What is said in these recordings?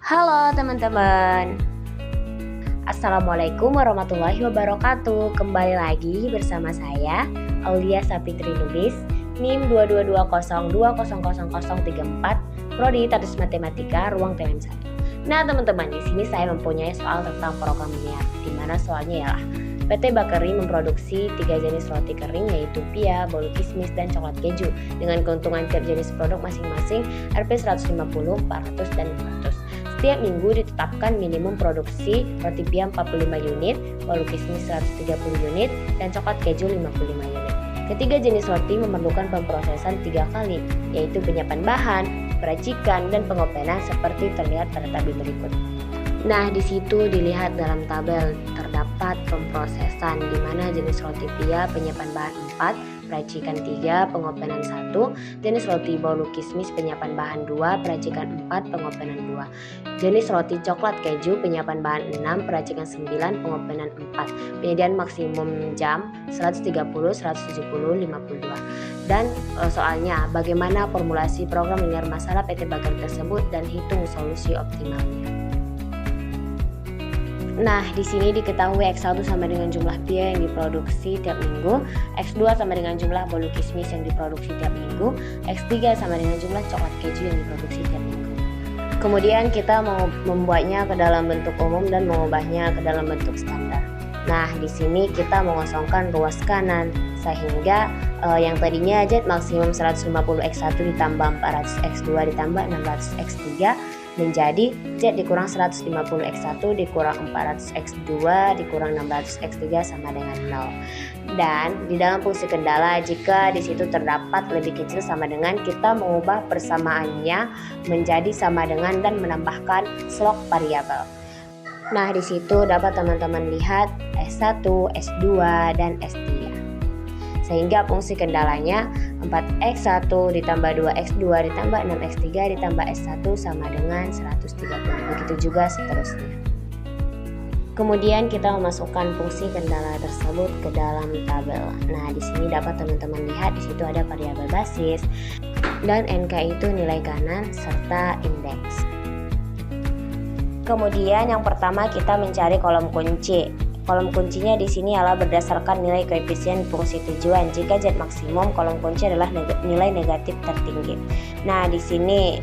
Halo teman-teman, Assalamualaikum warahmatullahi wabarakatuh. Kembali lagi bersama saya Aulia Sapitri Lubis, NIM 22202000034, Prodi Statis Matematika, Ruang TLM 1. Nah teman-teman, di sini saya mempunyai soal tentang program linear, di mana soalnya ialah PT Bakery memproduksi 3 jenis roti kering yaitu pia, bolu kismis, dan coklat keju dengan keuntungan tiap jenis produk masing-masing Rp 150, 400, dan 500. Setiap minggu ditetapkan minimum produksi roti pia 45 unit, bolu kismis 130 unit, dan coklat keju 55 unit. Ketiga jenis roti memerlukan pemprosesan 3 kali, yaitu penyiapan bahan, peracikan, dan pengopenan seperti terlihat pada tabel berikut. Nah, di situ dilihat dalam tabel terdapat pemprosesan di mana jenis roti pia penyiapan bahan 4, peracikan 3, pengopenan 1, jenis roti bolu kismis penyiapan bahan 2, peracikan 4, pengopenan 2. Jenis roti coklat keju penyiapan bahan 6, peracikan 9, pengopenan 4. Penyediaan maksimum jam 130, 170, 52. Dan soalnya bagaimana formulasi program linear masalah PT Bakery tersebut dan hitung solusi optimalnya. Nah, di sini diketahui X1 sama dengan jumlah pia yang diproduksi tiap minggu, X2 sama dengan jumlah bolu kismis yang diproduksi tiap minggu, X3 sama dengan jumlah coklat keju yang diproduksi tiap minggu. Kemudian kita mau membuatnya ke dalam bentuk umum dan mengubahnya ke dalam bentuk standar. Nah, di sini kita mengosongkan ruas kanan sehingga yang tadinya Z maksimum 150 X1 ditambah 400 X2 ditambah 600 X3 menjadi Z dikurang 150 X1 dikurang 400 X2 dikurang 600 X3 sama dengan 0. Dan di dalam fungsi kendala jika di situ terdapat lebih kecil sama dengan, kita mengubah persamaannya menjadi sama dengan dan menambahkan slok variabel. Nah, di situ dapat teman-teman lihat S1, S2, dan S3. Sehingga fungsi kendalanya 4x1 ditambah 2x2 ditambah 6x3 ditambah s1 sama dengan 130. Begitu juga seterusnya. Kemudian kita memasukkan fungsi kendala tersebut ke dalam tabel. Nah, di sini dapat teman-teman lihat di situ ada variabel basis dan NK itu nilai kanan serta indeks. Kemudian yang pertama kita mencari kolom kunci. Kolom kuncinya di sini adalah berdasarkan nilai koefisien fungsi tujuan. Jika Z maksimum, kolom kunci adalah nilai negatif tertinggi. Nah, di sini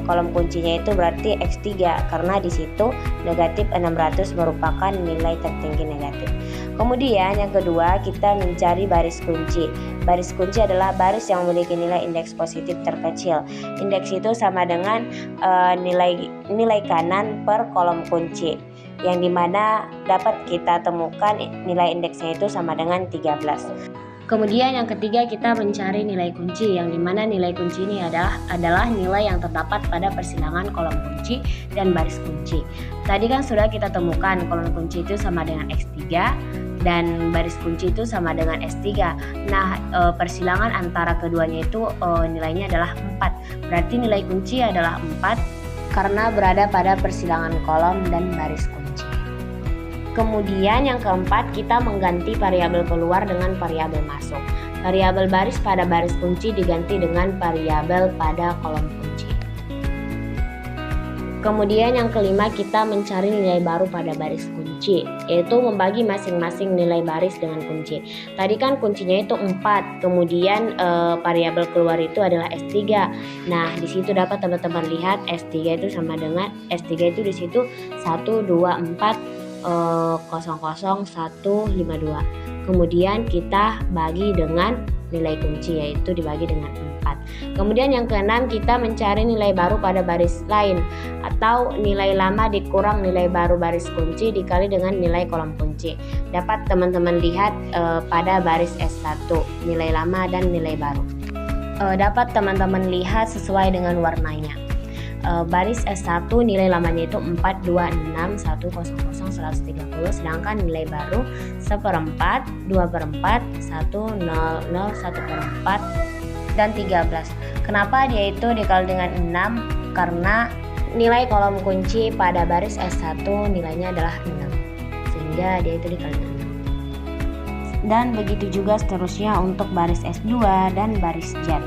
kolom kuncinya itu berarti X3 karena di situ negatif 600 merupakan nilai tertinggi negatif. Kemudian yang kedua kita mencari baris kunci. Baris kunci adalah baris yang memiliki nilai indeks positif terkecil. Indeks itu sama dengan nilai kanan per kolom kunci, yang dimana dapat kita temukan nilai indeksnya itu sama dengan 13. Kemudian yang ketiga kita mencari nilai kunci, yang dimana nilai kunci ini adalah nilai yang terdapat pada persilangan kolom kunci dan baris kunci. Tadi kan sudah kita temukan kolom kunci itu sama dengan X3 dan baris kunci itu sama dengan S3. Nah, persilangan antara keduanya itu nilainya adalah 4. Berarti nilai kunci adalah 4 karena berada pada persilangan kolom dan baris kunci. Kemudian yang keempat kita mengganti variabel keluar dengan variabel masuk. Variabel baris pada baris kunci diganti dengan variabel pada kolom kunci. Kemudian yang kelima kita mencari nilai baru pada baris kunci, yaitu membagi masing-masing nilai baris dengan kunci. Tadi kan kuncinya itu 4, kemudian variabel keluar itu adalah S3. Nah, di situ dapat teman-teman lihat S3 itu sama dengan S3 itu di situ 1 2 4 00 152. Kemudian kita bagi dengan nilai kunci, yaitu dibagi dengan 4. Kemudian yang keenam kita mencari nilai baru pada baris lain, atau nilai lama dikurang nilai baru baris kunci dikali dengan nilai kolom kunci. Dapat teman-teman lihat pada baris S1 nilai lama dan nilai baru. Dapat teman-teman lihat sesuai dengan warnanya. Baris S1 nilai lamanya itu 4, 2, 6, 1, 0, 0, 130, sedangkan nilai baru 1/4, 2/4, 1, 0, 0, 1/4, dan 13. Kenapa dia itu dikali dengan 6? Karena nilai kolom kunci pada baris S1 nilainya adalah 6, sehingga dia itu dikali dengan 6. Dan begitu juga seterusnya untuk baris S2 dan baris Z.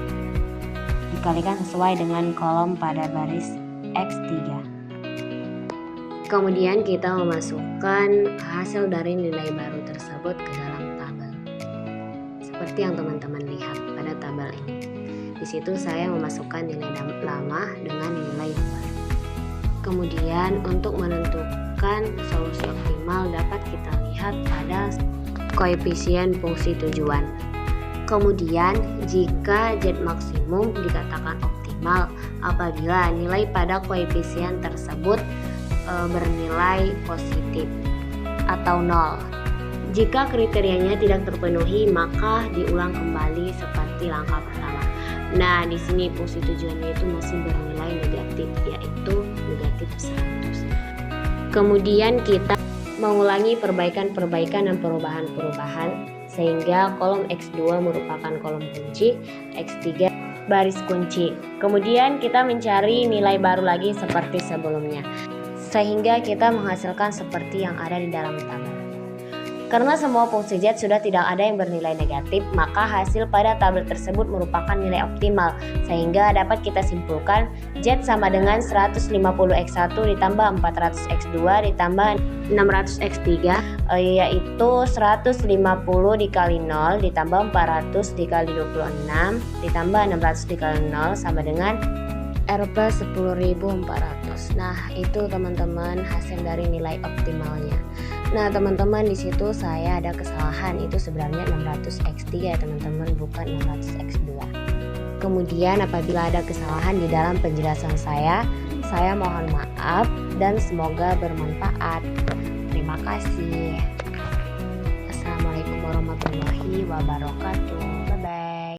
Dikalikan sesuai dengan kolom pada baris X3. Kemudian kita memasukkan hasil dari nilai baru tersebut ke dalam tabel. Seperti yang teman-teman lihat pada tabel ini. Di situ saya memasukkan nilai lama dengan nilai yang baru. Kemudian untuk menentukan solusi optimal dapat kita lihat pada koefisien fungsi tujuan. Kemudian jika Z maksimum dikatakan optimal apabila nilai pada koefisien tersebut bernilai positif atau 0. Jika kriterianya tidak terpenuhi, maka diulang kembali seperti langkah pertama. Nah, di sini fungsi tujuannya itu masih bernilai negatif, yaitu negatif 100. Kemudian kita mengulangi perbaikan-perbaikan dan perubahan-perubahan sehingga kolom X2 merupakan kolom kunci, X3 baris kunci. Kemudian kita mencari nilai baru lagi seperti sebelumnya, sehingga kita menghasilkan seperti yang ada di dalam tabel. Karena semua fungsi Z sudah tidak ada yang bernilai negatif, maka hasil pada tabel tersebut merupakan nilai optimal, sehingga dapat kita simpulkan Z sama dengan 150x1 ditambah 400x2 ditambah 600x3, yaitu 150 dikali 0 ditambah 400 dikali 26 ditambah 600 dikali 0 sama dengan Rp 10.400. Nah, itu teman-teman hasil dari nilai optimalnya. Nah, teman-teman, di situ saya ada kesalahan, itu sebenarnya 600x3 ya teman-teman, bukan 600x2. Kemudian apabila ada kesalahan di dalam penjelasan saya mohon maaf dan semoga bermanfaat. Terima kasih. Assalamualaikum warahmatullahi wabarakatuh.